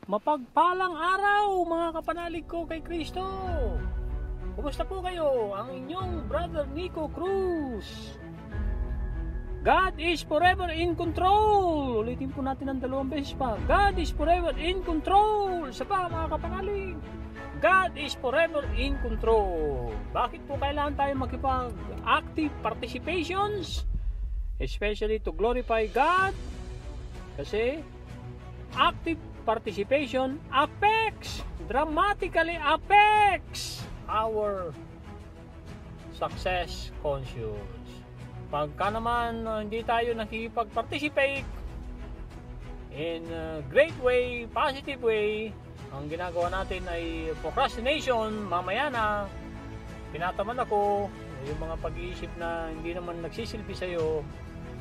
Mapagpalang araw mga kapanalig ko kay Kristo. Kumusta po kayo? Ang inyong Brother Nico Cruz. God is forever in control. Ulitin po natin ang 2 beses pa. God is forever in control. Isa pa mga kapanalig. God is forever in control. Bakit po kailangan tayo makipag-active participations? Especially to glorify God. Kasi active participation dramatically affects our success conscious. Pagka naman hindi tayo nakikipag-participate in a great way, positive way, ang ginagawa natin ay procrastination, mamaya na, tinatamad ako, yung mga pag-iisip na hindi naman nagsisilbi sa'yo,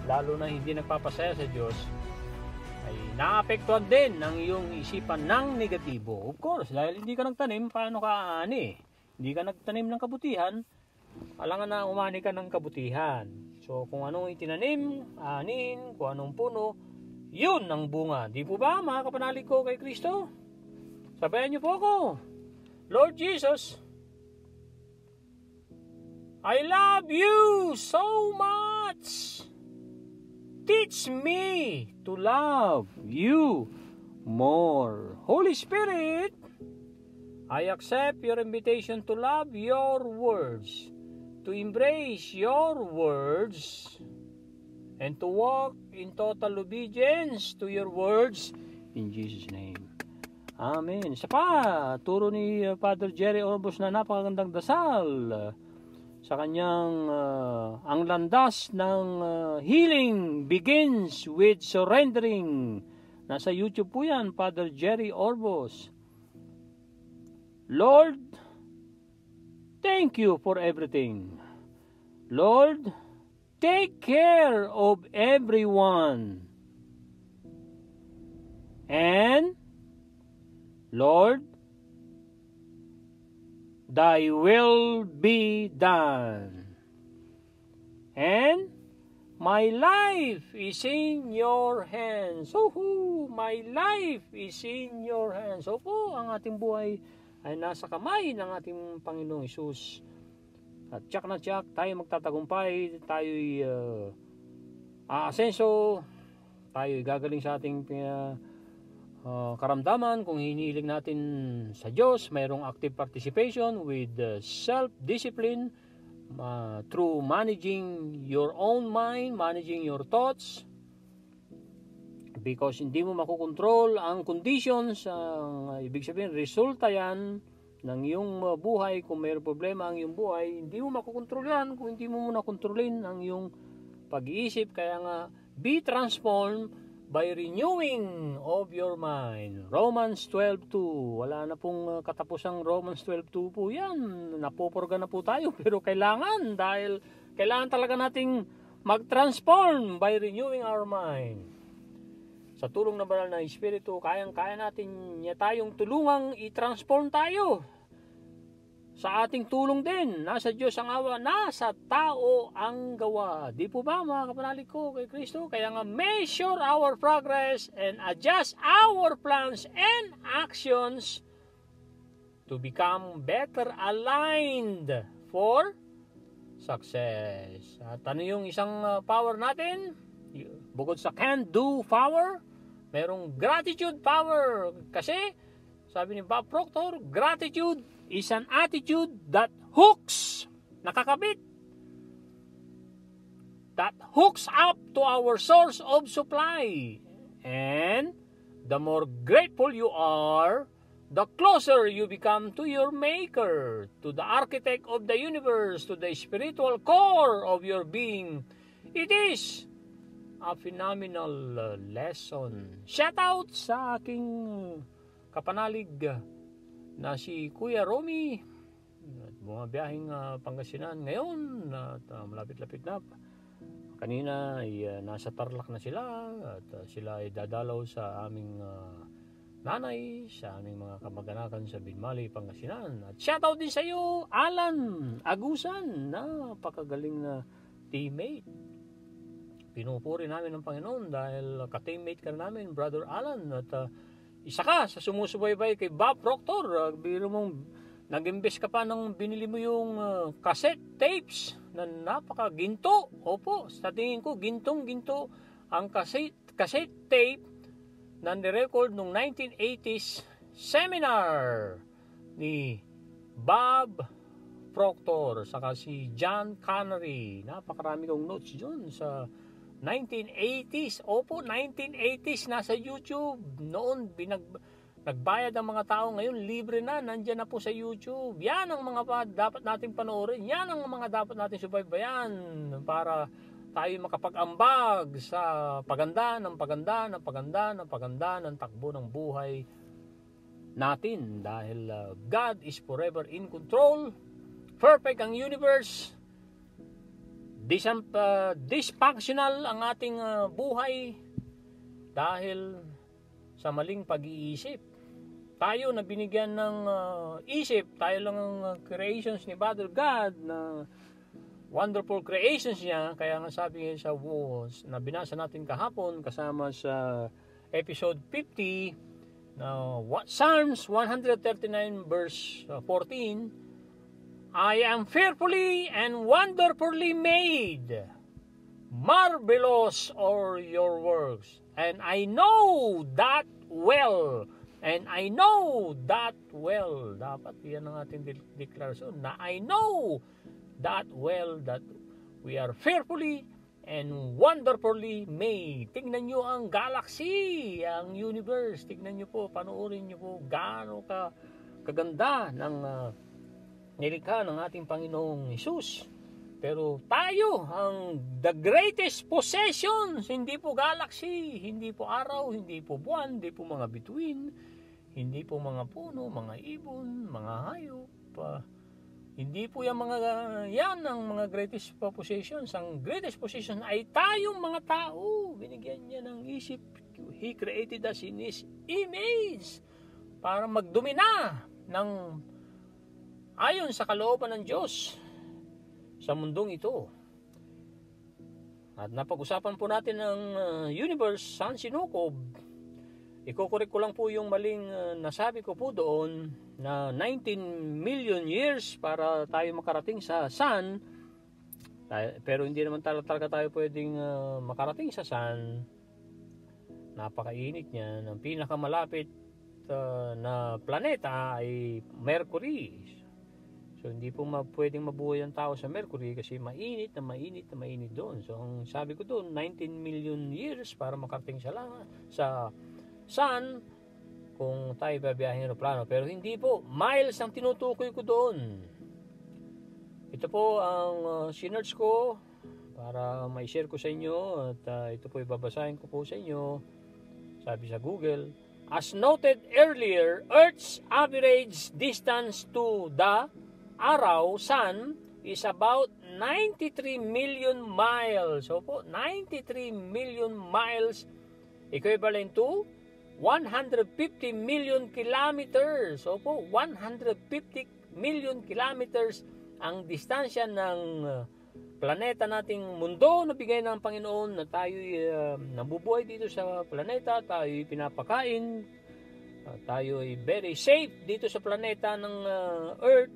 lalo na hindi nagpapasaya sa Diyos, ay naapektuhan din ng iyong isipan ng negatibo. Of course, dahil hindi ka nagtanim, paano ka aani? Hindi ka nagtanim ng kabutihan, alangan na umani ka ng kabutihan. So kung anong itinanim, anin, kung anong puno, yun ang bunga. Di po ba mga kapanalig ko kay Kristo? Sabayan niyo po ako. Lord Jesus, I love you so much. Teach me to love you more. Holy Spirit, I accept your invitation to love your words, to embrace your words, and to walk in total obedience to your words in Jesus' name. Amen. Isa pa, turo ni Father Jerry Orbos na napakagandang dasal sa kanyang ang landas ng healing begins with surrendering. Nasa YouTube po yan, Father Jerry Orbos. Lord, thank you for everything. Lord, take care of everyone. And Lord, thy will be done. And my life is in your hands. My life is in your hands. Opo, ang ating buhay ay nasa kamay ng ating Panginoong Hesus. At tiyak na tiyak, tayo magtatagumpay, tayo'y aasenso, tayo'y gagaling sa ating karamdaman. Kung hinihiling natin sa Diyos, mayroong active participation with self-discipline through managing your own mind, managing your thoughts, because hindi mo makokontrol ang conditions. Ibig sabihin, resulta yan ng iyong buhay. Kung mayroong problema ang iyong buhay, hindi mo makokontrol yan kung hindi mo muna kontrolin ang iyong pag-iisip. Kaya nga, be transformed by renewing of your mind. Romans 12:2. Wala na pong katapusang Romans 12:2 po yan. Napopurga na po tayo. Pero kailangan, dahil kailangan talaga nating mag-transform by renewing our mind. Sa tulong ng banal na Espiritu, kayang-kaya natin niya tayong tulungang i-transform tayo. Sa ating tulong din, nasa Diyos ang awa, nasa tao ang gawa. Di po ba mga kapanalig ko kay Kristo? Kaya nga measure our progress and adjust our plans and actions to become better aligned for success. At ano yung isang power natin? Bukod sa can-do power, merong gratitude power. Kasi, sabi ni Bob Proctor, gratitude is an attitude that hooks, nakakabit, that hooks up to our source of supply. And the more grateful you are, the closer you become to your Maker, to the architect of the universe, to the spiritual core of your being. It is a phenomenal lesson. Shout out sa aking kapanalig na si Kuya Romy, at bumabiyahing Pangasinan ngayon at malapit-lapit na. Kanina ay nasa Tarlac na sila at sila ay dadalaw sa aming nanay, sa aming mga kamag-anakan sa Binmali, Pangasinan. At shoutout din sa iyo, Alan Agusan, napakagaling na teammate. Pinupuri namin ng Panginoon dahil ka-teammate ka namin, Brother Alan, at isa ka sa sumusubaybay kay Bob Proctor. Biro mong nag-invest ka pa ng binili mo yung cassette tapes na napakaginto. Opo, sa tingin ko, gintong-ginto ang cassette tape na nirecord noong 1980s seminar ni Bob Proctor saka si John Connery. Napakarami kong notes dyan sa 1980s. Opo, 1980s nasa YouTube. Noon nagbayad ang mga tao, ngayon libre na, nandyan na po sa YouTube. Yan ang mga dapat natin panoorin. Yan ang mga dapat natin subaybayan para tayo makapag-ambag sa paganda ng takbo ng buhay natin. Dahil God is forever in control. Perfect ang universe. Dysfunctional ang ating buhay dahil sa maling pag-iisip. Tayo na binigyan ng isip, tayo lang ang creations ni Father God, na wonderful creations niya. Kaya nga sabi niya sa walls na binasa natin kahapon kasama sa episode 50 na Psalms 139 verse 14, I am fearfully and wonderfully made. Marvelous are your works, and I know that well. And I know that well. Dapat yan ang ating deklarasyon, na I know that well that we are fearfully and wonderfully made. Tingnan nyo ang galaxy, ang universe. Tingnan nyo po, panoorin nyo po gaano kaganda ng nilikha ng ating Panginoong Hesus. Pero tayo, ang the greatest possessions, hindi po galaxy, hindi po araw, hindi po buwan, hindi po mga bituin, hindi po mga puno, mga ibon, mga hayop. Hindi po yan ang mga greatest possessions. Ang greatest possession ay tayong mga tao. Binigyan niya ng isip. He created us in His image para magdomina ng ayon sa kalooban ng Diyos sa mundong ito. At napag-usapan po natin ang universe, San Sinukob. Iko-correct ko lang po yung maling nasabi ko po doon na 19 million years para tayo makarating sa sun. Pero hindi naman talaga tayo pwedeng makarating sa sun. Napakainit niya. Ang pinakamalapit na planeta ay Mercury. So hindi po pwedeng mabuhay ang tao sa Mercury kasi mainit doon. So ang sabi ko doon, 19 million years para makarating sa sun kung tayo babiyahin ng aeroplano. Pero hindi po, miles ang tinutukoy ko doon. Ito po ang sinerch ko para mai-share ko sa inyo at ito po ibabasahin ko po sa inyo. Sabi sa Google, as noted earlier, Earth's average distance to the araw, sun, is about 93 million miles. So po, 93 million miles equivalent to 150 million kilometers. So po, 150 million kilometers ang distansya ng planeta nating mundo na bigay ng Panginoon, na tayo nabubuhay dito sa planeta, tayo pinapakain, tayo ay very safe dito sa planeta ng Earth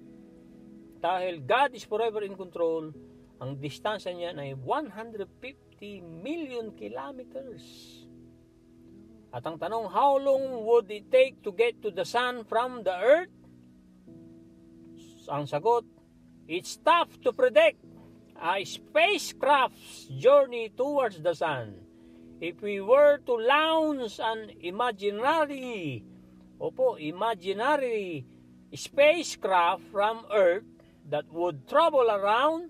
dahil God is forever in control. Ang distansya niya ay 150 million kilometers. At ang tanong, how long would it take to get to the sun from the earth? Ang sagot, it's tough to predict a spacecraft's journey towards the sun. If we were to launch an imaginary spacecraft from Earth that would travel around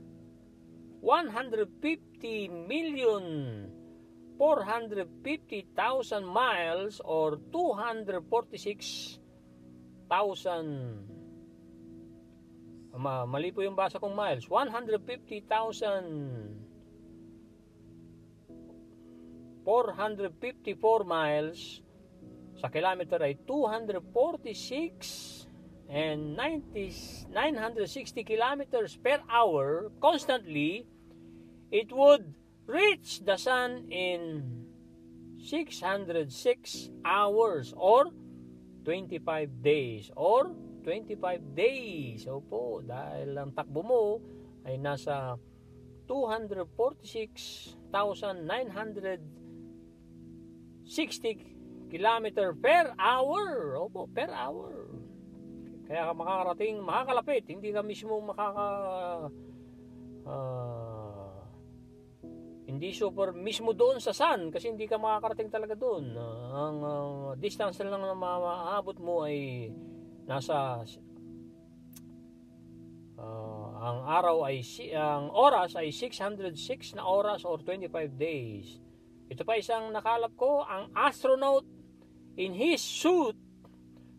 150,450,000 miles or 246,000. Mali po yung basa kong miles. 150,454 miles sa kilometer ay 246 and 960 kilometers per hour constantly. It would reach the sun in 606 hours or 25 days or 25 days. Opo, dahil ang takbo mo ay nasa 246,960 kilometer per hour. Opo, per hour. Kaya ka makakalapit. Hindi ka mismo hindi super mismo doon sa sun kasi hindi ka makakarating talaga doon. Ang distance lang na maaabot mo ay nasa ang oras ay 606 na oras or 25 days. Ito pa isang nakalap ko, ang astronaut in his suit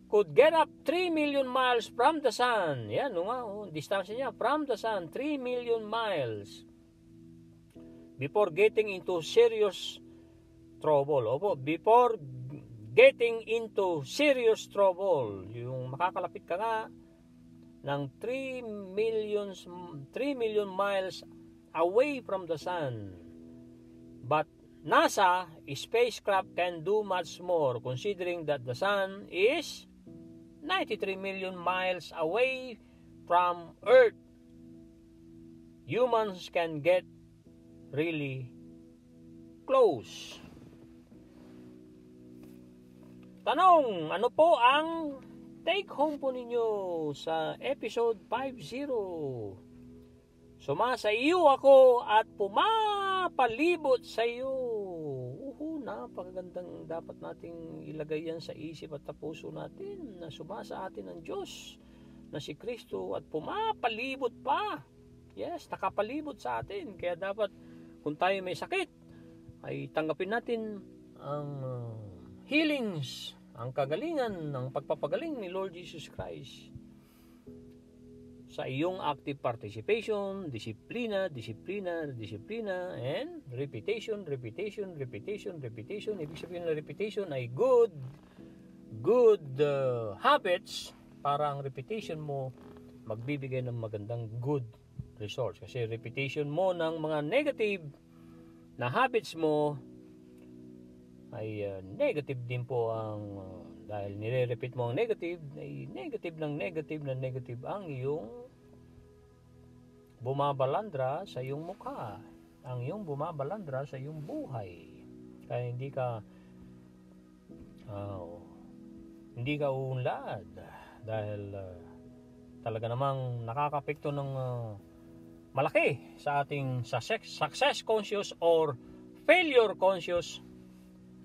could get up 3 million miles from the sun. Yan, distansya niya from the sun, 3 million miles before getting into serious trouble. Opo, before getting into serious trouble. Yung makakalapit ka nga ng 3 million miles away from the sun. But NASA spacecraft can do much more considering that the sun is 93 million miles away from Earth. Humans can get really close. Tanong, ano po ang take home po ninyo sa episode 50? Sumasa iyo ako at pumapalibot sa iyo. Napakagandang dapat nating ilagay yan sa isip at puso natin na sumasa atin ang Diyos na si Kristo at pumapalibot pa. Yes, nakapalibot sa atin. Kaya dapat kung tayo may sakit ay tanggapin natin ang healings, ang kagalingan ng pagpapagaling ni Lord Jesus Christ. Sa iyong active participation, disiplina, and repetition. Ibig sabihin ng repetition ay good habits para ang repetition mo magbibigay ng magandang good results. Kasi repetition mo ng mga negative na habits mo ay negative din po ang dahil nire-repeat mo ang negative, ay negative ang iyong bumabalandra sa iyong mukha, ang iyong bumabalandra sa iyong buhay. Kaya hindi ka uunlad dahil talaga namang nakakapekto ng malaki sa ating success conscious or failure conscious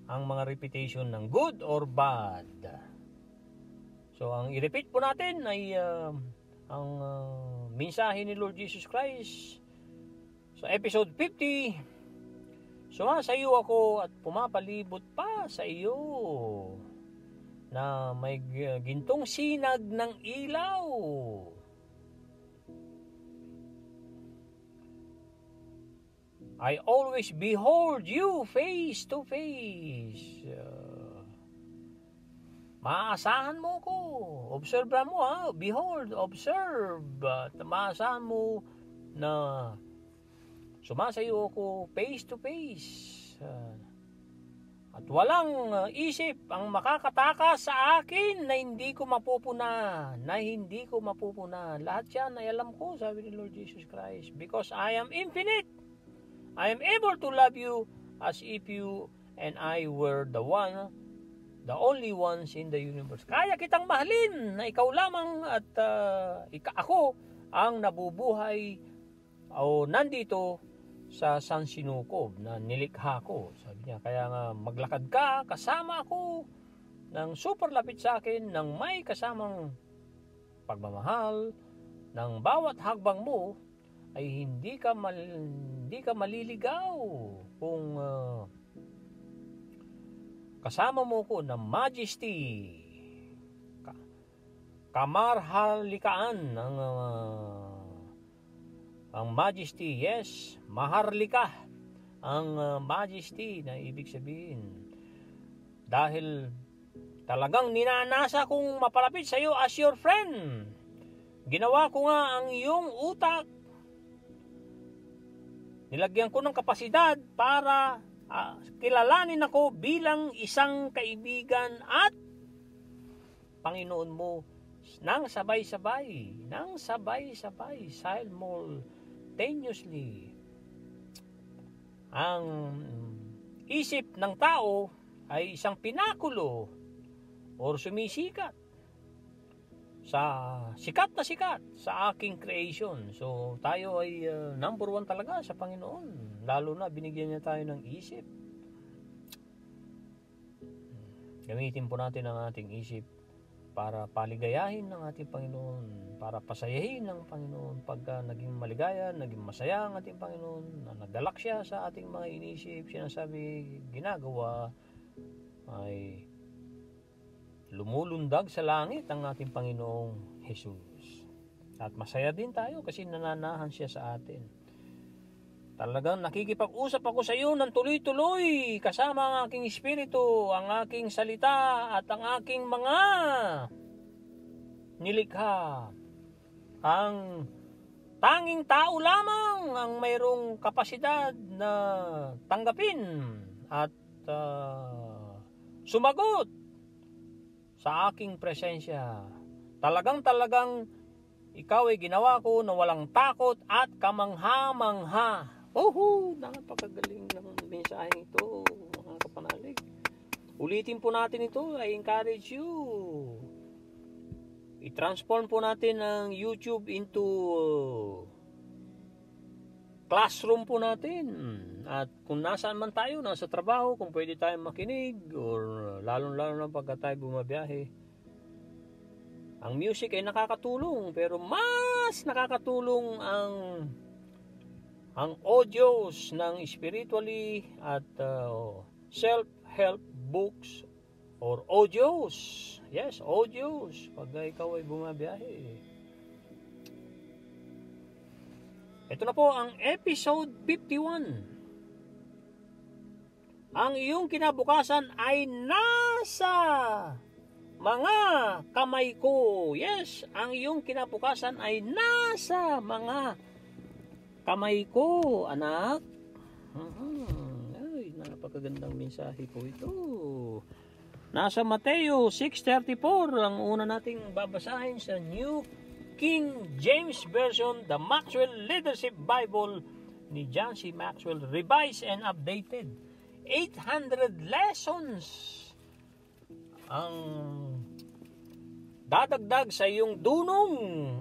ang mga repetition ng good or bad. So ang i-repeat po natin ay ang mensahe ni Lord Jesus Christ sa episode 50. Sumasayo ako at pumapalibot pa sa iyo na may gintong sinag ng ilaw. I always behold you face to face. Maasahan mo ko. Observe mo Behold, observe. Maasahan mo na sumasayo ako face to face. At walang isip ang makakatakas sa akin na hindi ko mapupuna. Lahat yan ay alam ko, sabi ni Lord Jesus Christ. Because I am infinite. I am able to love you as if you and I were the only ones in the universe. Kaya kitang mahalin na ikaw lamang at ako ang nabubuhay o nandito sa sansinukob na nilikha ko. Sabi niya, kaya nga maglakad ka kasama ako ng super lapit sa akin, ng may kasamang pagmamahal, ng bawat hagbang mo ay hindi ka maliligaw kung kasama mo ko ng majesty, kamarhalikaan ang majesty. Yes, maharlika ang majesty na ibig sabihin. Dahil talagang ninanasa kong mapalapit sa iyo as your friend. Ginawa ko nga ang iyong utak. Nilagyan ko ng kapasidad para kilalanin ako bilang isang kaibigan at Panginoon mo nang sabay-sabay, simultaneously. Ang isip ng tao ay isang pinakulo or sumisikat sikat sa aking creation. So tayo ay number one talaga sa Panginoon, lalo na binigyan niya tayo ng isip. Gamitin po natin ang ating isip para paligayahin ng ating Panginoon, para pasayahin ng Panginoon. Pagka naging maligaya, naging masaya ang ating Panginoon, na nagdalak siya sa ating mga inisip, sinasabi, ginagawa, ay lumulundag sa langit ang ating Panginoong Jesus. At masaya din tayo kasi nananahan siya sa atin. Talagang nakikipag-usap ako sa iyo ng tuloy-tuloy kasama ang aking espiritu, ang aking salita at ang aking mga nilikha. Ang tanging tao lamang ang mayroong kapasidad na tanggapin at sumagot sa aking presensya. Talagang ikaw ay ginawa ko na walang takot at kamangha-mangha. Napakagaling ng mensahe ito, mga kapanalig. Ulitin po natin ito. I encourage you. I-transform po natin ang YouTube into classroom po natin. At kung nasaan man tayo, nasa trabaho, kung pwede tayong makinig, or lalo-lalo na pagka tayo bumabiyahe. Ang music ay nakakatulong, pero mas nakakatulong ang audios ng spiritually at self-help books or audios. Yes, audios. Pag ikaw ay bumabiyahe. Ito na po ang episode 51. Ang iyong kinabukasan ay nasa mga kamay ko. Yes, ang iyong kinabukasan ay nasa mga kamay ko, anak. Ay, napakagandang mensahe po ito. Nasa Mateo 6:34 ang una nating babasahin sa New King James Version, the Maxwell Leadership Bible ni John C. Maxwell, revised and updated. 800 lessons ang dadagdag sa iyong dunong.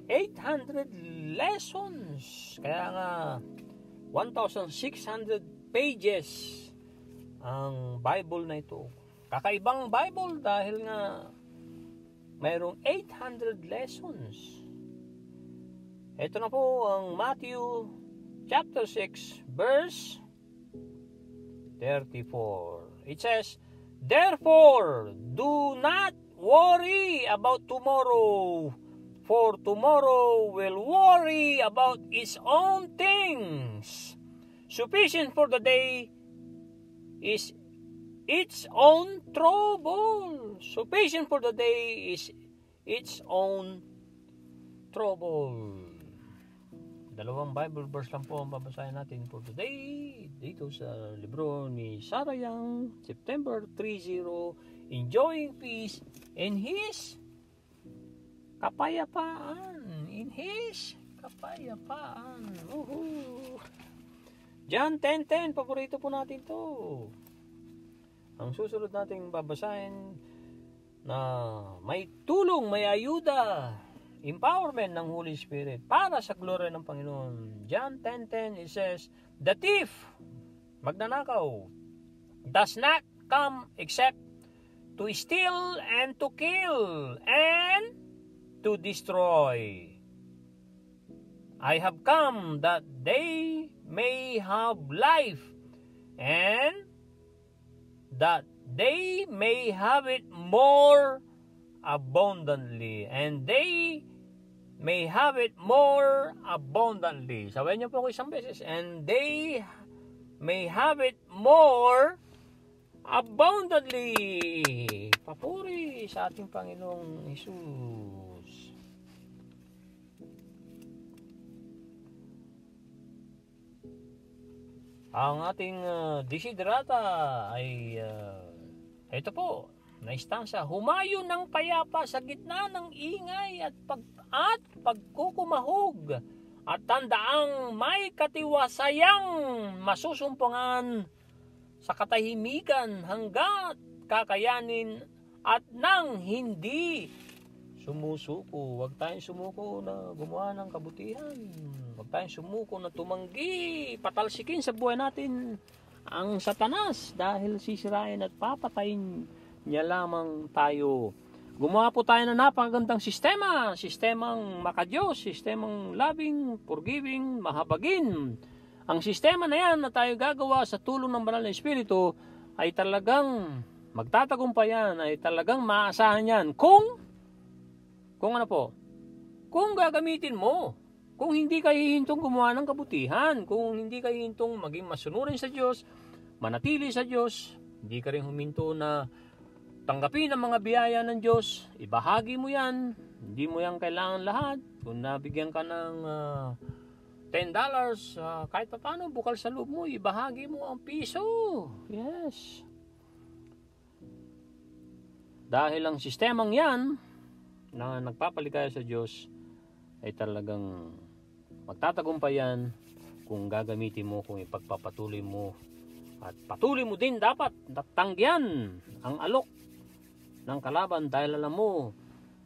800 lessons. Kaya nga 1,600 pages ang Bible na ito. Kakaibang Bible dahil nga mayroong 800 lessons. Ito na po ang Matthew chapter 6 verse 34. It says, "Therefore, do not worry about tomorrow, for tomorrow will worry about its own things. Sufficient for the day is its own trouble." Sufficient for the day is its own trouble. Dalawang Bible verse lang po ang babasahin natin for today dito sa libro ni Sarah Young, September 30, Enjoying Peace in His Kapayapaan. In His Kapayapaan. John 10:10, paborito po natin to. Ang susunod nating babasahin na may tulong, may ayuda, empowerment ng Holy Spirit para sa glory ng Panginoon. John 10:10, it says, "The thief," magnanakaw, "does not come except to steal and to kill and to destroy. I have come that they may have life and that they may have it more abundantly." And they may have it more abundantly. Sabayan niyo po ako isang beses. And they may have it more abundantly. Papuri sa ating Panginoong Hesus. Ang ating desiderata ay ito po. na istansa, humayo ng payapa sa gitna ng ingay at pagkukumahog, at tandaang may katiwasayang masusumpungan sa katahimikan hanggat kakayanin at nang hindi sumusuko. Huwag tayong sumuko na gumawa ng kabutihan. Huwag tayong sumuko na tumanggi, patalsikin sa buhay natin ang Satanas dahil sisirain at papatayin niya lamang tayo. Gumawa po tayo ng napakagandang sistemang makadiyos, sistemang loving, forgiving, mahabagin. Ang sistema na yan na tayo gagawa sa tulong ng Banal na Espiritu ay talagang magtatagumpay yan, ay talagang maasahan yan. Kung ano po? Kung gagamitin mo. Kung hindi ka hihintong gumawa ng kabutihan, kung hindi ka hihintong maging masunurin sa Diyos, manatili sa Diyos, hindi ka rin huminto na tanggapin ang mga biyaya ng Diyos, ibahagi mo yan, hindi mo yan kailangan lahat. Kung nabigyan ka ng $10, kahit pa paano, bukal sa loob mo, ibahagi mo ang piso. Yes. Dahil ang sistemang yan, na nagpapaligaya sa Diyos, ay talagang magtatagumpay yan kung gagamitin mo, kung ipagpapatuloy mo. At patuloy mo din dapat tanggihan ang alok ng kalaban dahil alam mo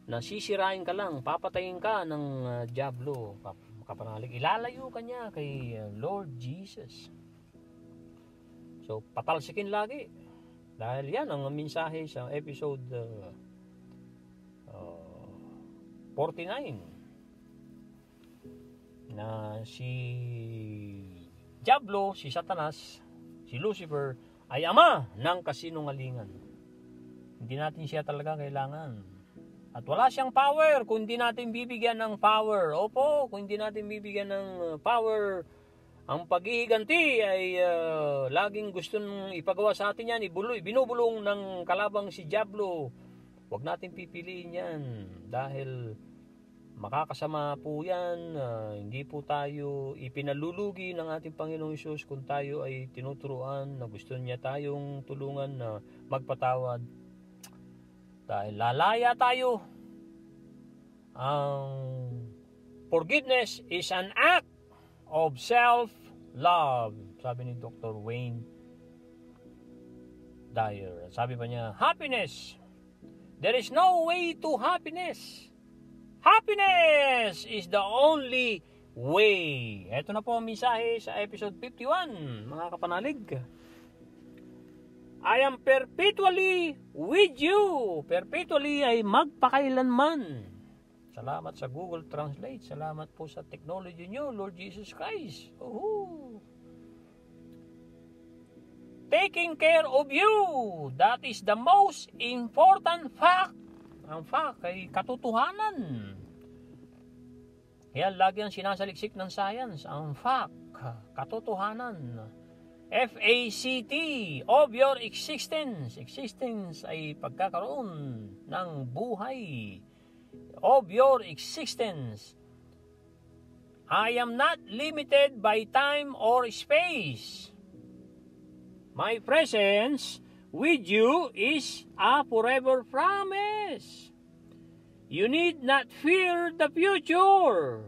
na sisirain ka lang, papatayin ka ng diablo, kapanalig. Ilalayo ka niya kay Lord Jesus. So patalsikin lagi dahil yan ang mensahe sa episode 49 na si Diablo, si Satanas, si Lucifer ay ama ng kasinungalingan. Hindi natin siya talaga kailangan. At wala siyang power kung hindi natin bibigyan ng power. Opo, kung hindi natin bibigyan ng power, ang paghihiganti ay laging gusto nang ipagawa sa atin yan, binubulong ng kalabang si Diablo. Huwag natin pipiliin yan dahil makakasama po yan. Hindi po tayo ipinalulugi ng ating Panginoong Hesus kung tayo ay tinuturuan na gusto niya tayong tulungan na magpatawad. Dahil lalaya tayo. Ang forgiveness is an act of self-love. Sabi ni Dr. Wayne Dyer. Sabi pa niya, happiness. There is no way to happiness. Happiness is the only way. Ito na po ang mensahe sa episode 51, mga kapanalig. I am perpetually with you. Perpetually ay magpakailanman. Salamat sa Google Translate. Salamat po sa technology nyo, Lord Jesus Christ. Taking care of you. That is the most important fact. Ang fact ay katotohanan. Yan, lagi ang sinasaliksik ng science. Ang fact, katotohanan. F-A-C-T, of your existence. Existence ay pagkakaroon ng buhay. Of your existence. I am not limited by time or space. My presence with you is a forever promise. You need not fear the future,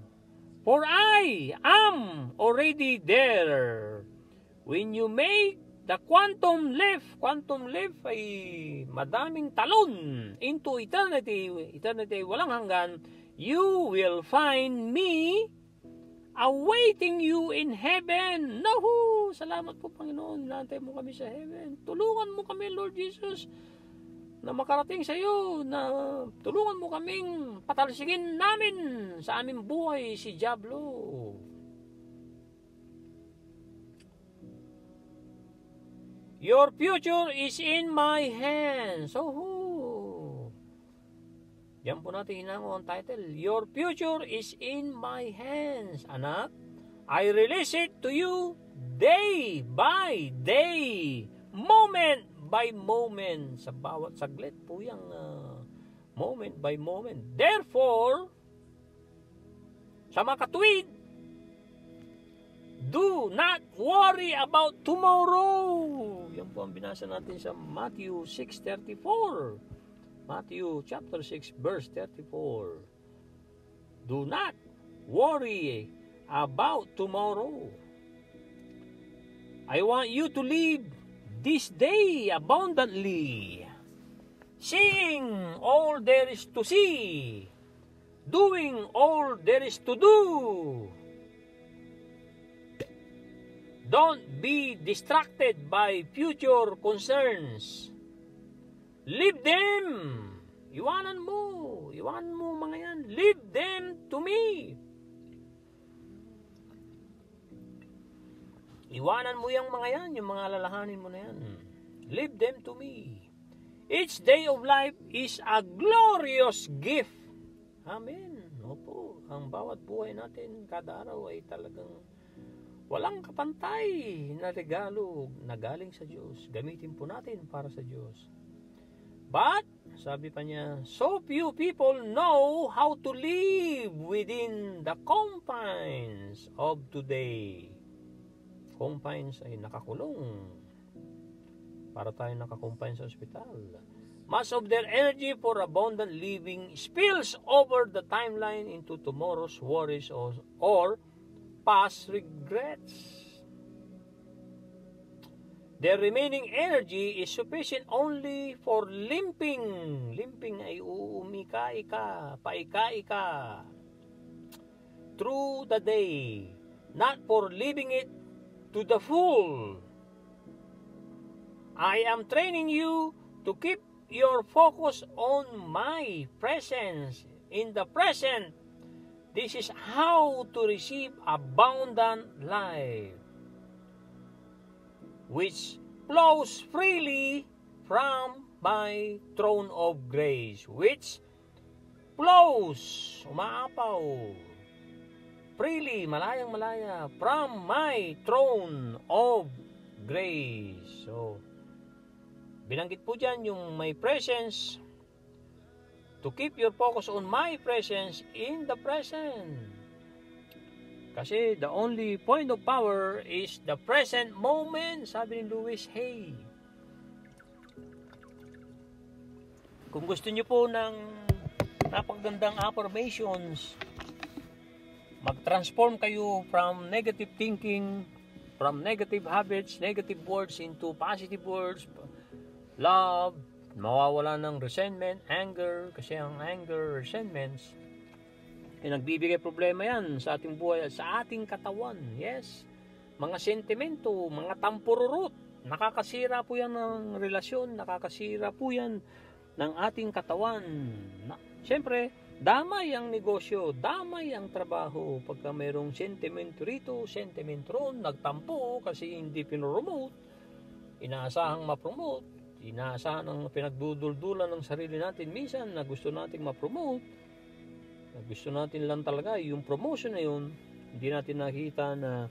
for I am already there. When you make the quantum leap ay madaming talon into eternity walang hanggan, you will find me awaiting you in heaven. Nahu! Salamat po, Panginoon. Hinantay mo kami sa heaven. Tulungan mo kami, Lord Jesus, na makarating sa iyo, na tulungan mo kaming patalsigin namin sa aming buhay si Diablo. Your future is in my hands. Yan po natin hinango ang title. Your future is in my hands. Anak, I release it to you day by day, moment by moment. Sa bawat saglit po yung moment by moment. Therefore, sa mga katuwid, do not worry about tomorrow. Yan po ang binasa natin sa Matthew 6:34. Matthew chapter 6 verse 34. Do not worry about tomorrow. I want you to live this day abundantly, seeing all there is to see, doing all there is to do. Don't be distracted by future concerns. Leave them. Iwanan mo mga yan. Leave them to me. Iwanan mo yung mga yan, yung mga alalahanin mo na yan. Leave them to me. Each day of life is a glorious gift. Amen. Opo, ang bawat buhay natin kada araw ay talagang walang kapantay na regalo na galing sa Diyos. Gamitin po natin para sa Diyos. But, sabi pa niya, so few people know how to live within the confines of today. Confines ay nakakulong. Para tayo nakakumpine sa ospital. Much of their energy for abundant living spills over the timeline into tomorrow's worries or past regrets. Their remaining energy is sufficient only for limping. Limping ay uumika-ika, paika-ika through the day, not for living it to the full. I am training you to keep your focus on my presence in the present. This is how to receive abundant life, which flows freely from my throne of grace. Which flows, umaapaw, freely, malayang-malaya, from my throne of grace. So, binanggit po dyan yung my presence, to keep your focus on my presence in the present. Kasi the only point of power is the present moment, sabi ni Louis Hay. Kung gusto niyo po ng napakagandang affirmations, mag-transform kayo from negative thinking, from negative habits, negative words into positive words, love, mawawala ng resentment, anger, kasi ang anger, resentments, nagbibigay problema yan sa ating buhay at sa ating katawan. Yes, mga sentimento, mga tampururut, nakakasira po yan ng relasyon, nakakasira po yan ng ating katawan. Siyempre, damay ang negosyo, damay ang trabaho pagka mayroong sentimento rito, sentimento ron, nagtampo kasi hindi pinromote, inaasahang mapromote, inaasahan ang pinagduduldulan ng sarili natin minsan na gusto nating ma-promote, na gusto natin lang talaga yung promotion na yun, hindi natin nakita na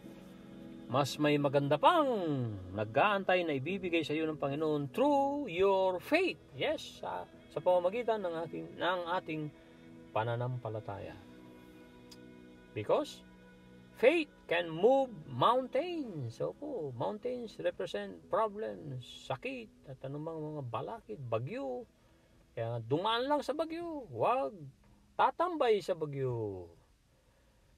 mas may maganda pang nag-aantay na ibibigay sa iyo ng Panginoon through your faith. Yes, sa pamamagitan ng ating pananampalataya. Because faith can move mountains. Opo, mountains represent problems, sakit, at anumang mga balakid, bagyo. Kaya dumaan lang sa bagyo. Huwag tatambay sa bagyo.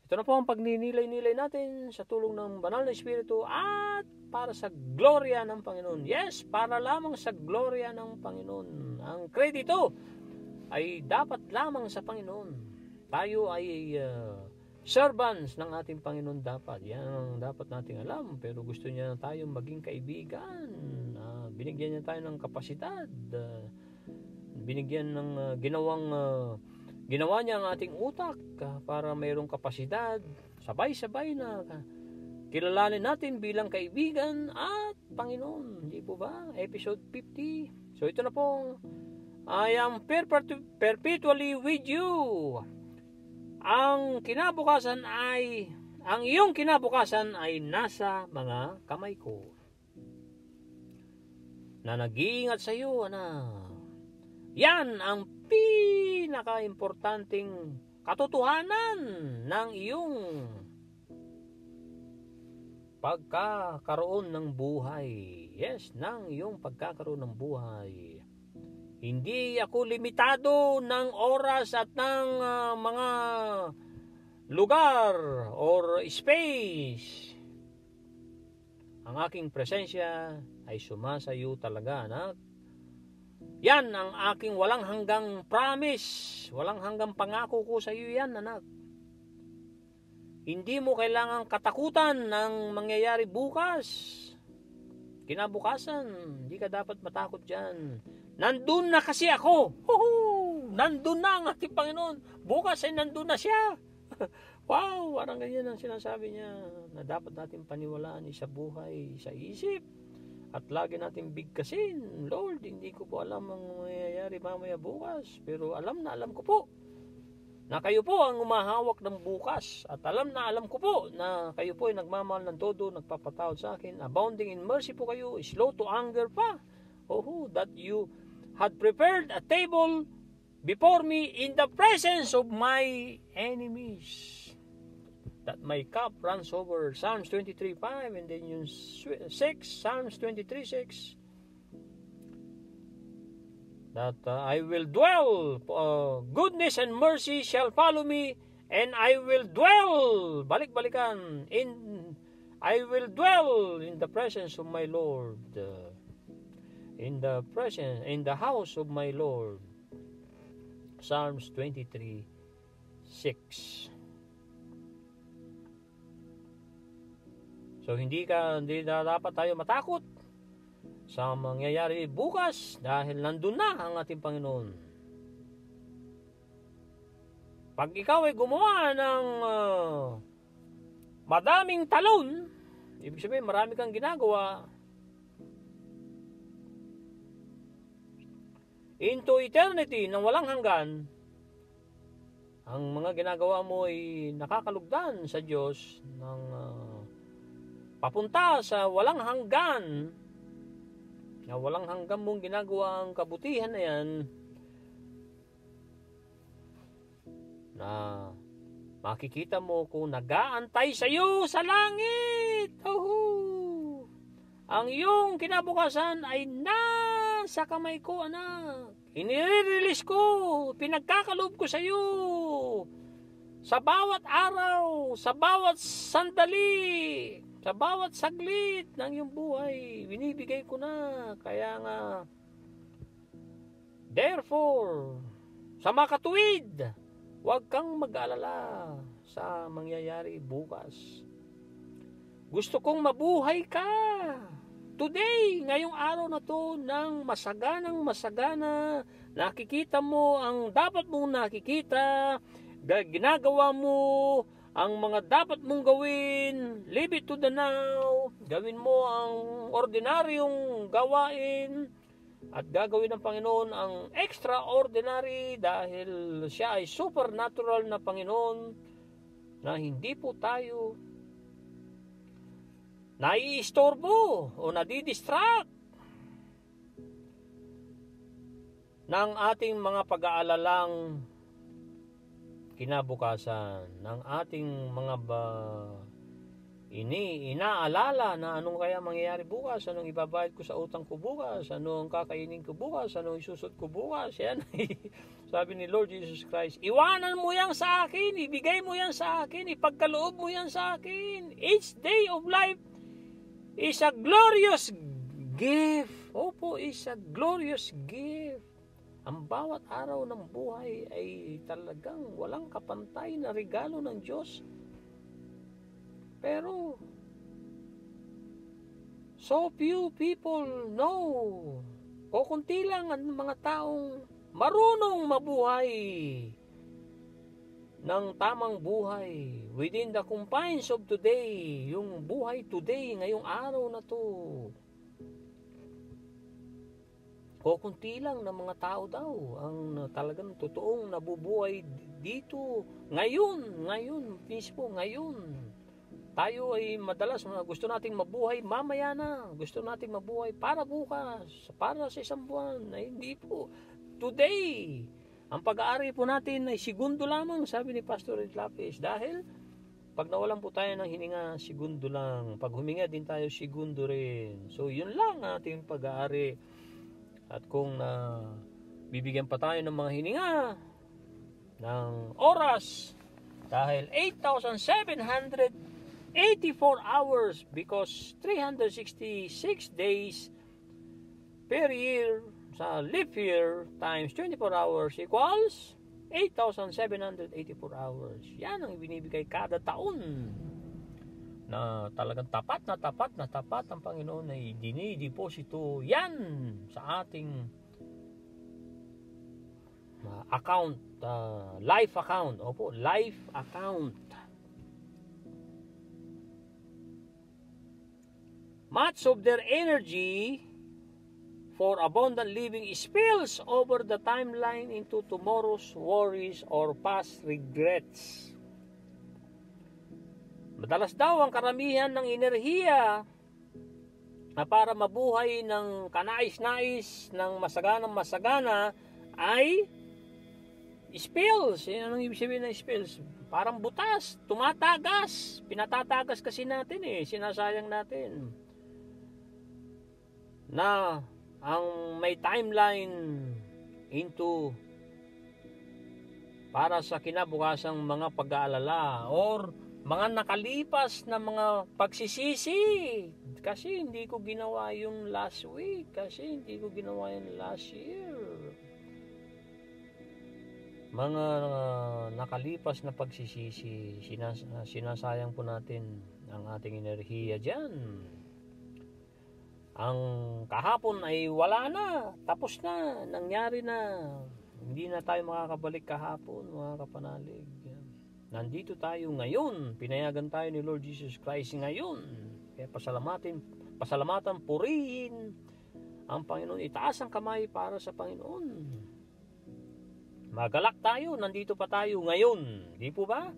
Ito na po ang pagninilay-nilay natin sa tulong ng Banal na Espiritu at para sa gloria ng Panginoon. Yes, para lamang sa gloria ng Panginoon. Ang kredito ay dapat lamang sa Panginoon. Tayo ay servants ng ating Panginoon dapat. Yan ang dapat nating alam. Pero gusto niya na tayong maging kaibigan. Binigyan niya tayo ng kapasidad. Binigyan ng ginawa niya ang ating utak para mayroong kapasidad. Sabay-sabay na kilalanin natin bilang kaibigan at Panginoon. Hindi po ba? Episode 50. So ito na po. I am perpetually with you. Ang iyong kinabukasan ay nasa mga kamay ko. Na nag-iingat sa iyo, anak. Yan ang pinaka-importanting katotohanan ng iyong pagkakaroon ng buhay. Yes, ng iyong pagkakaroon ng buhay. Hindi ako limitado ng oras at ng mga lugar or space. Ang aking presensya ay sumasayo talaga, anak. Yan ang aking walang hanggang promise, walang hanggang pangako ko sa iyo yan, anak. Hindi mo kailangang katakutan ng mangyayari bukas. Kinabukasan, hindi ka dapat matakot dyan. Nandun na kasi ako. Nandun na ang ating Panginoon. Bukas ay nandun na siya. Wow, parang ganyan ang sinasabi niya na dapat natin paniwalaan sa buhay, sa isip. At lagi natin bigkasin, Lord, hindi ko po alam ang mangyayari mamaya bukas. Pero alam na alam ko po na kayo po ang umahawak ng bukas. At alam na alam ko po na kayo po ay nagmamahal ng todo, nagpapatawad sa akin. Abounding in mercy po kayo, slow to anger pa. That you had prepared a table before me in the presence of my enemies. That my cup runs over. Psalms 23:5, and then yung 6, Psalms 23:6. That I will dwell, goodness and mercy shall follow me, and I will dwell, balik-balikan, I will dwell in the presence of my Lord, in the house of my Lord. Psalms 23:6. So hindi na dapat tayo matakot sa mangyayari bukas dahil nandun na ang ating Panginoon. Pag ikaw ay gumawa ng madaming talon, ibig sabihin marami kang ginagawa, into eternity nang walang hanggan, ang mga ginagawa mo ay nakakalugdan sa Diyos ng papunta sa walang hanggan, na walang hanggan mong ginagawa ang kabutihan na yan, na makikita mo kung nag-aantay sa iyo sa langit. Ang iyong kinabukasan ay nasa kamay ko, anak. Inire-release ko, pinagkakaloob ko sa iyo. Sa bawat araw, sa bawat sandali, sa bawat saglit ng iyong buhay, binibigay ko na. Kaya nga, therefore, sa makatuwid, huwag kang mag-alala sa mangyayari bukas. Gusto kong mabuhay ka today, ngayong araw na to, ng masaganang masagana. Nakikita mo ang dapat mong nakikita, ginagawa mo ang mga dapat mong gawin, leave it to the now. Gawin mo ang ordinaryong gawain at gagawin ng Panginoon ang extraordinary dahil siya ay supernatural na Panginoon na hindi po tayo naiistorbo o nadidistract ng ating mga pag-aalalang kinabukasan, ng ating mga inaalala na anong kaya mangyayari bukas, anong ibabayad ko sa utang ko bukas, anong kakainin ko bukas, anong isusot ko bukas. Yan sabi ni Lord Jesus Christ, iwanan mo yan sa akin, ibigay mo yan sa akin, ipagkaloob mo yan sa akin. Each day of life is a glorious gift. Opo, is a glorious gift. Ang bawat araw ng buhay ay talagang walang kapantay na regalo ng Diyos. Pero so few people know. Kukunti lang ang mga taong marunong mabuhay ng tamang buhay within the confines of today. Yung buhay today, ngayong araw na to. Kukunti lang ng mga tao daw ang talagang totoong nabubuhay dito. Ngayon mismo, ngayon. Tayo ay madalas gusto nating mabuhay mamaya na. Gusto nating mabuhay para bukas, para sa isang buwan. Ay, hindi po. Today, ang pag-aari po natin ay segundo lamang, sabi ni Pastor Ed Lapis. Dahil Pag nawalan po tayo ng hininga, segundo lang. Pag huminga din tayo, segundo rin. So, yun lang ating pag-aari. At kung bibigyan pa tayo ng mga hininga, ng oras, dahil 8,784 hours, because 366 days per year sa leap year times 24 hours equals 8,784 hours. Yan ang binibigay kada taon na talagang tapat ang Panginoon na dinideposito yan sa ating account, life account. Opo, life account. Much of their energy for abundant living spills over the timeline into tomorrow's worries or past regrets. Madalas daw ang karamihan ng enerhiya na para mabuhay ng kanais-nais ng masagana ay spills. Yan ang ibig sabihin ng spills. Parang butas, tumatagas. Pinatatagas kasi natin sinasayang natin. Na ang may timeline into para sa kinabukasang mga pag-aalala or mga nakalipas na mga pagsisisi. Kasi hindi ko ginawa yung last week. Kasi hindi ko ginawa yung last year. Mga nakalipas na pagsisisi, sinasayang po natin ang ating enerhiya dyan. Ang kahapon ay wala na, tapos na, nangyari na. Hindi na tayo makakabalik kahapon, mga kapanalig. Nandito tayo ngayon, pinayagan tayo ni Lord Jesus Christ ngayon. Kaya pasalamatan, purihin ang Panginoon. Itaas ang kamay para sa Panginoon. Magalak tayo, nandito pa tayo ngayon. Di po ba?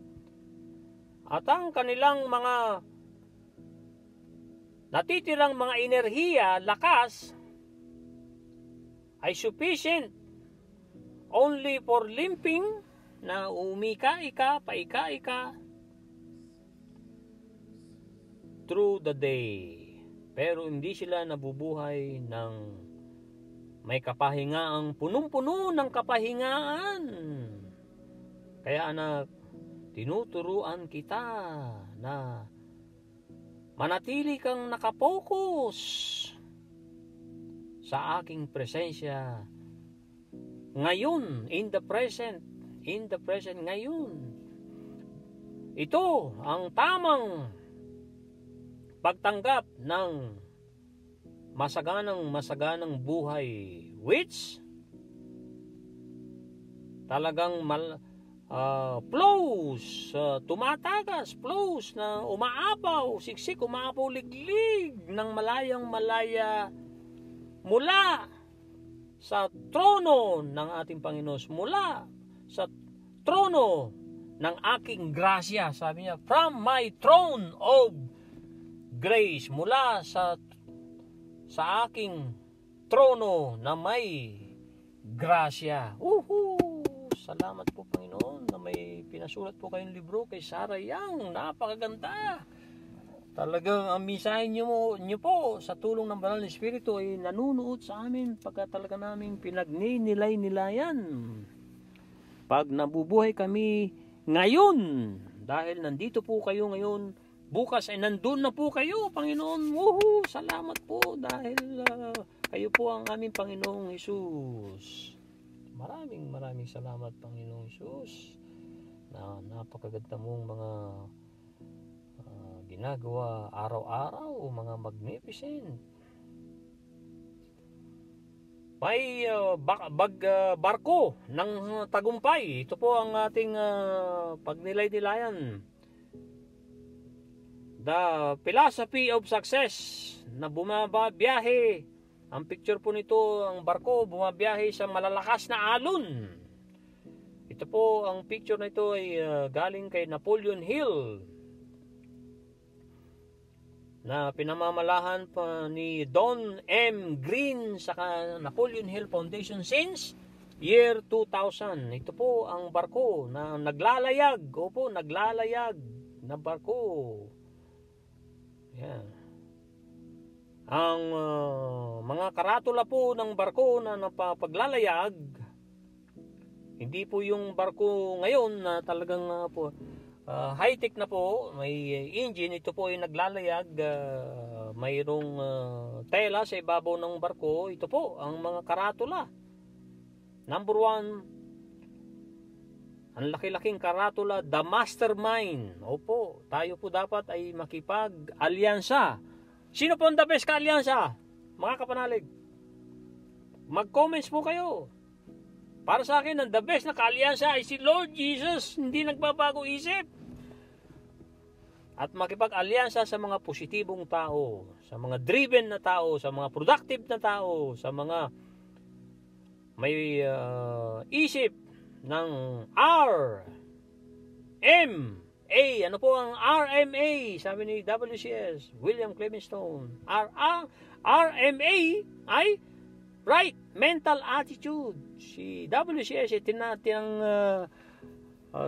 At ang kanilang mga natitirang mga enerhiya, lakas, ay sufficient only for limping, na umika-ika, paika-ika through the day. Pero hindi sila nabubuhay ng may kapahingaang punong-puno ng kapahingaan. Kaya anak, tinuturuan kita na manatili kang nakapokus sa aking presensya ngayon, in the present ngayon. Ito ang tamang pagtanggap ng masaganang buhay, which talagang flows, tumatagas, flows na umaapaw, siksik, umaapaw liglig ng malayang malaya mula sa trono ng ating Panginoon, mula sa trono ng aking grasya. Sabi niya, from my throne of grace, mula sa aking trono na may grasya. Salamat po Panginoon na may pinasulat po kayong libro kay Sarah Young. Napakaganda. Talagang ang mensahe niyo po sa tulong ng Banal na Espiritu ay nanunuot sa amin pagka talaga namin pinagninilay-nilayan. Pag nabubuhay kami ngayon, dahil nandito po kayo ngayon, bukas ay nandun na po kayo, Panginoon. Salamat po dahil kayo po ang aming Panginoong Hesus. Maraming salamat, Panginoong Hesus, na napakaganda mong mga ginagawa araw-araw, mga magnificent. May barko ng tagumpay. Ito po ang ating pagnilay-nilayan. The philosophy of success, na bumabiyahe. Ang picture po nito, ang barko bumabiyahe sa malalakas na alon. Ito po, ang picture na ito ay galing kay Napoleon Hill, na pinamamalahan pa ni Don M. Green sa Napoleon Hill Foundation since year 2000. Ito po ang barko na naglalayag. Naglalayag na barko. Yan. Ang mga karatula po ng barko na napapaglalayag, hindi po yung barko ngayon na talagang high-tech na po, may engine. Ito po ay naglalayag, mayroong tela sa ibabaw ng barko. Ito po ang mga karatula. Number 1, ang laki-laking karatula, the mastermind. Opo, tayo po dapat ay makipag-alyansa. Sino po ang the best ka-alyansa? Mga kapanalig, mag-comments po kayo. Para sa akin, ang the best na ka-alyansa ay si Lord Jesus. Hindi nagbabago isip. At makipag-alyansa sa mga positibong tao, sa mga driven na tao, sa mga productive na tao, sa mga may isip ng RMA. Ano po ang RMA? Sabi ni WCS, William Clement Stone. RMA ay right mental attitude. Si WCS ay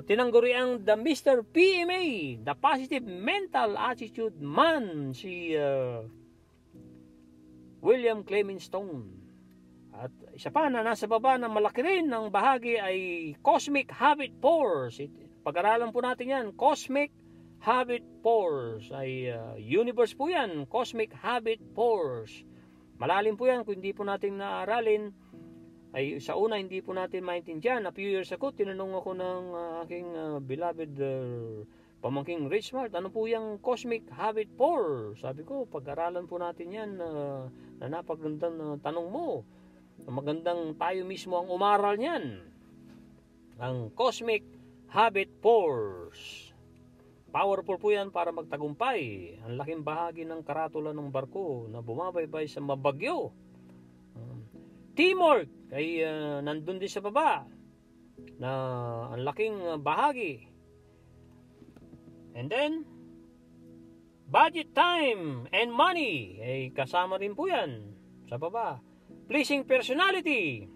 tinangguri ang the Mr. PMA, the positive mental attitude man, si William Clement Stone. At isa pa na nasa baba ng malaki rin ng bahagi ay Cosmic Habit Force. Pag-aralan po natin yan. Cosmic Habit Force ay universe po yan. Cosmic Habit Force. Malalim po yan. Kung hindi po natin naaralin, ay sa una hindi po natin maintindihan. A few years ago, tinanong ako ng aking beloved pamangking Richmart, ano po yung Cosmic Habit Force? Sabi ko, pag-aralan po natin yan na napagandang tanong mo. Magandang tayo mismo ang umaral niyan. Ang Cosmic Habit Force. Powerful po yan para magtagumpay. Ang laking bahagi ng karatula ng barko na bumabaybay sa mabagyo. Teamwork ay nandun din sa baba na ang laking bahagi. And then budget time and money ay kasama rin po yan sa baba. Pleasing personality.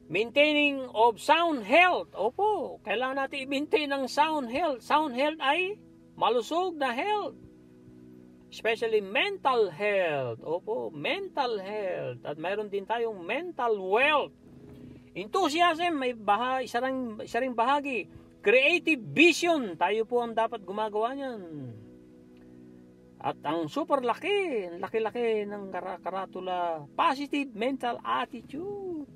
Maintaining of sound health. Opo, kailangan natin i-maintain ang sound health. Sound health ay malusog na health. Especially mental health. Opo, mental health. At mayroon din tayong mental wealth. Enthusiasm, may isa ring bahagi. Creative vision, tayo po ang dapat gumagawa niyan. At ang super laki, laki-laki ng karatula, positive mental attitude.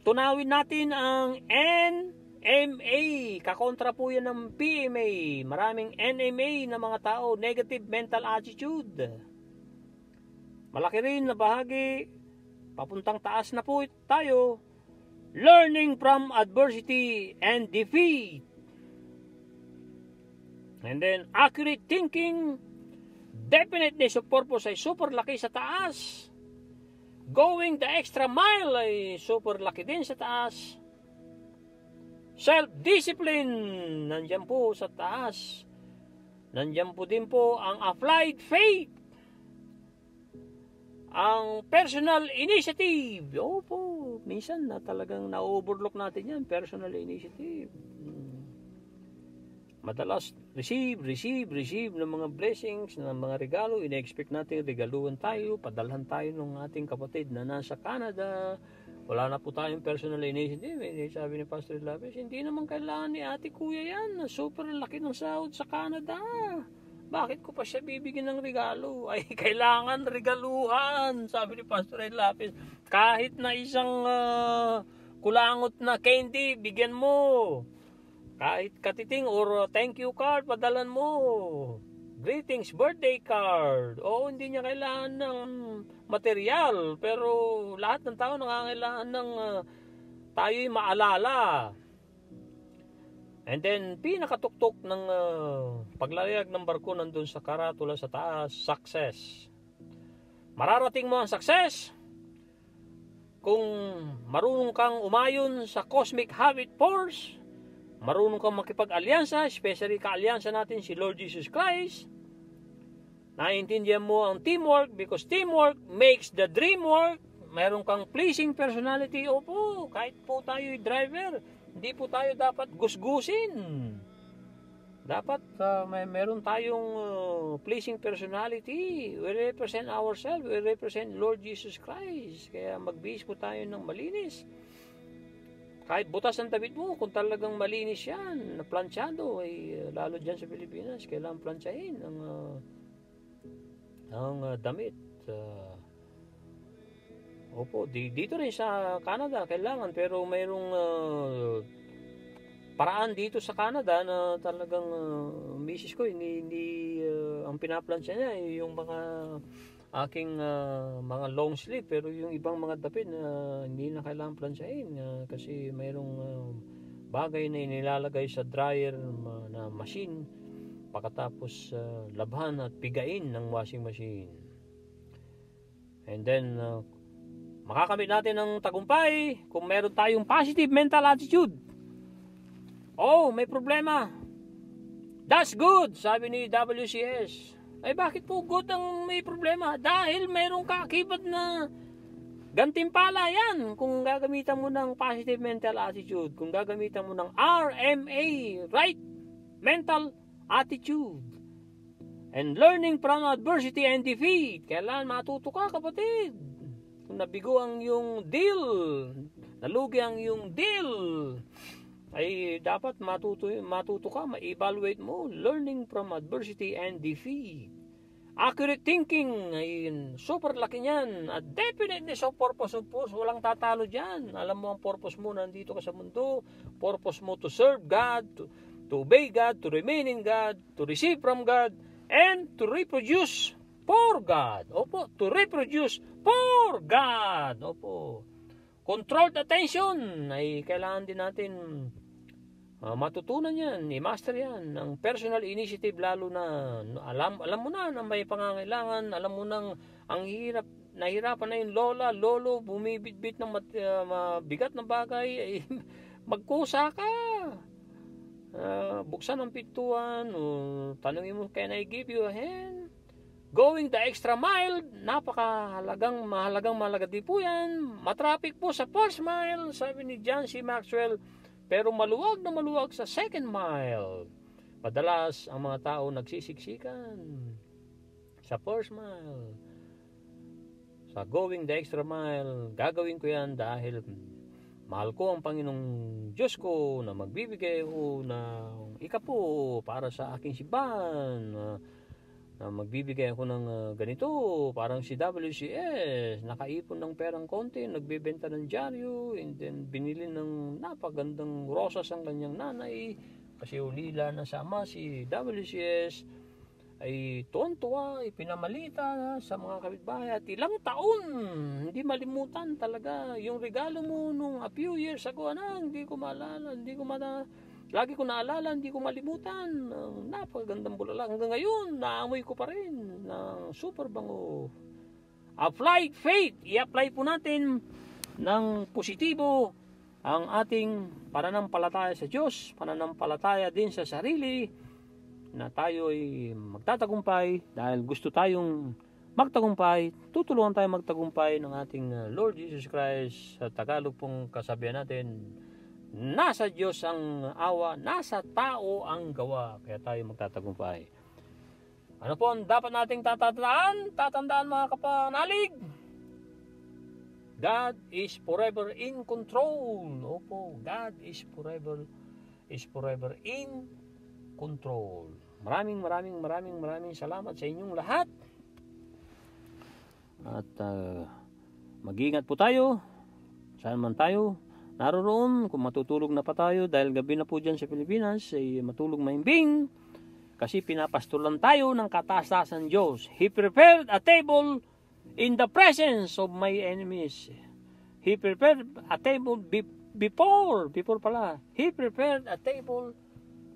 Tunawin natin ang NMA, kakontra po yan ng PMA. Maraming NMA na mga tao, negative mental attitude. Malaki rin na bahagi, papuntang taas na po tayo. Learning from adversity and defeat. And then, accurate thinking, definiteness of purpose ay super laki sa taas. Going the extra mile ay super laki din sa taas. Self-discipline, nandyan po sa taas. Nandyan po din po ang applied faith. Ang personal initiative. Opo, minsan na talagang na-overlook natin yan, personal initiative. Madalas receive ng mga blessings, ng mga regalo. Ina-expect natin regaluhan tayo, padalhan tayo ng ating kapatid na nasa Canada. Wala na po tayong personal initiative. Sabi ni Pastor Lapis, hindi naman kailangan ni ate kuya yan. Super laki ng sahod sa Canada. Bakit ko pa siya bibigyan ng regalo? Ay, kailangan regaluhan, sabi ni Pastor Lapis. Kahit na isang kulangot na candy, bigyan mo. Kahit katiting or thank you card, padalan mo. Greetings, birthday card. Oo, hindi niya kailangan ng material. Pero lahat ng tao nangangailangan ng tayo'y maalala. And then, pinakatuktok ng paglayag ng barko nandun sa karatula sa taas, success. Mararating mo ang success kung marunong kang umayon sa Cosmic Habit Force. Marunong kang makipag-alyansa, especially ka-alyansa natin si Lord Jesus Christ. Naiintindihan mo ang teamwork because teamwork makes the dream work. Meron kang pleasing personality. Opo, kahit po tayo'y driver, Hindi po tayo dapat gusgusin. Dapat meron tayong pleasing personality. We represent ourselves. We represent Lord Jesus Christ. Kaya magbihis po tayo ng malinis. Kahit butas ng damit mo, kung talagang malinis yan, planchado, ay lalo dyan sa Pilipinas, kailangan planchahin ang damit. Opo, dito rin sa Canada, kailangan. Pero mayroong paraan dito sa Canada na talagang misis ko, hindi ang pinaplansya niya, yung mga aking mga long sleeve, pero yung ibang mga damit hindi na kailangan plansyahin kasi mayroong bagay na inilalagay sa dryer na machine pagkatapos labhan at pigain ng washing machine. And then makakamit natin ng tagumpay kung meron tayong positive mental attitude. Oh, may problema. That's good, sabi ni WCS. Ay bakit po good ang may problema? Dahil mayroong kaakibat na gantimpala yan kung gagamitan mo ng positive mental attitude, kung gagamitan mo ng RMA, right mental attitude, and learning from adversity and defeat. Kailan matuto ka, kapatid? Kung nabigo ang iyong deal, nalugi ang iyong deal, ay dapat matuto ka, ma-evaluate mo, learning from adversity and defeat. Accurate thinking, ay super laki niyan. At definitely sa purpose of course, walang tatalo dyan. Alam mo ang purpose mo, nandito ka sa mundo. Purpose mo to serve God, to obey God, to remain in God, to receive from God, and to reproduce for God. Opo, to reproduce for God. Opo. Controlled attention ay kailangan din natin matutunan yan, i-master yan. Ang personal initiative, lalo na alam mo na may pangangailangan, alam mo nang ang nahirapan na yung lola, lolo, bumibitbit ng mabigat na bagay, ay magkusa ka. Buksan ang pintuan, tanungin mo, can I give you a hand? Going the extra mile, mahalaga din po yan. Matraffic po sa first mile, sabi ni John C. Maxwell, pero maluwag na maluwag sa second mile. Madalas ang mga tao nagsisiksikan sa first mile. Sa going the extra mile, gagawin ko yan dahil mahal ko ang Panginoong Diyos ko na magbibigay ko na ikapo para sa aking simbahan, na magbibigay ako ng ganito, parang si WCS, nakaipon ng perang konti, nagbebenta ng dyaryo, and then binili ng napagandang rosas ang kanyang nanay, kasi ulila na sa ama si WCS, ay tuwan-tuwa, ipinamalita sa mga kapitbahay, at ilang taon, hindi malimutan talaga yung regalo mo nung a few years ago, hindi ko maalala, lagi ko naalala, hindi ko malimutan. Napakagandang bulalang. Hanggang ngayon, naamoy ko pa rin ng super bango. Applied faith. I-apply po natin ng positibo ang ating pananampalataya sa Diyos, pananampalataya din sa sarili, na tayo ay magtatagumpay dahil gusto tayong magtagumpay. Tutulungan tayo magtagumpay ng ating Lord Jesus Christ. Sa Tagalog pong kasabihan natin, nasa Diyos ang awa, nasa tao ang gawa. Kaya tayo magtatagumpay. Ano po ang dapat nating tatandaan mga kapanalig? God is forever in control. Opo, God is forever in control. Maraming salamat sa inyong lahat. At mag-ingat po tayo saan man tayo naroon. Kung matutulog na pa tayo dahil gabi na po dyan sa Pilipinas, ay matulog mahimbing kasi pinapastulan tayo ng kataas-taasan Diyos. He prepared a table in the presence of my enemies. He prepared a table before pala. He prepared a table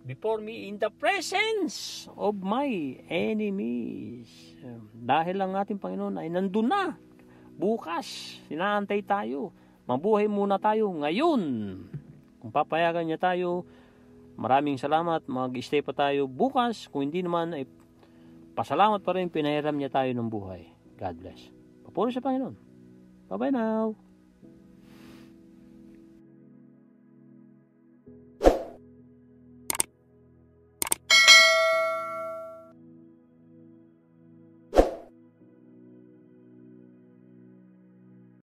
before me in the presence of my enemies. Dahil ang ating Panginoon ay nandun na. Bukas, sinaantay tayo. Mabuhay muna tayo ngayon. Kung papayagan niya tayo, maraming salamat. Mag-stay pa tayo bukas. Kung hindi naman, ay pasalamat pa rin, pinahiram niya tayo ng buhay. God bless. Papuri sa Panginoon. Bye-bye now.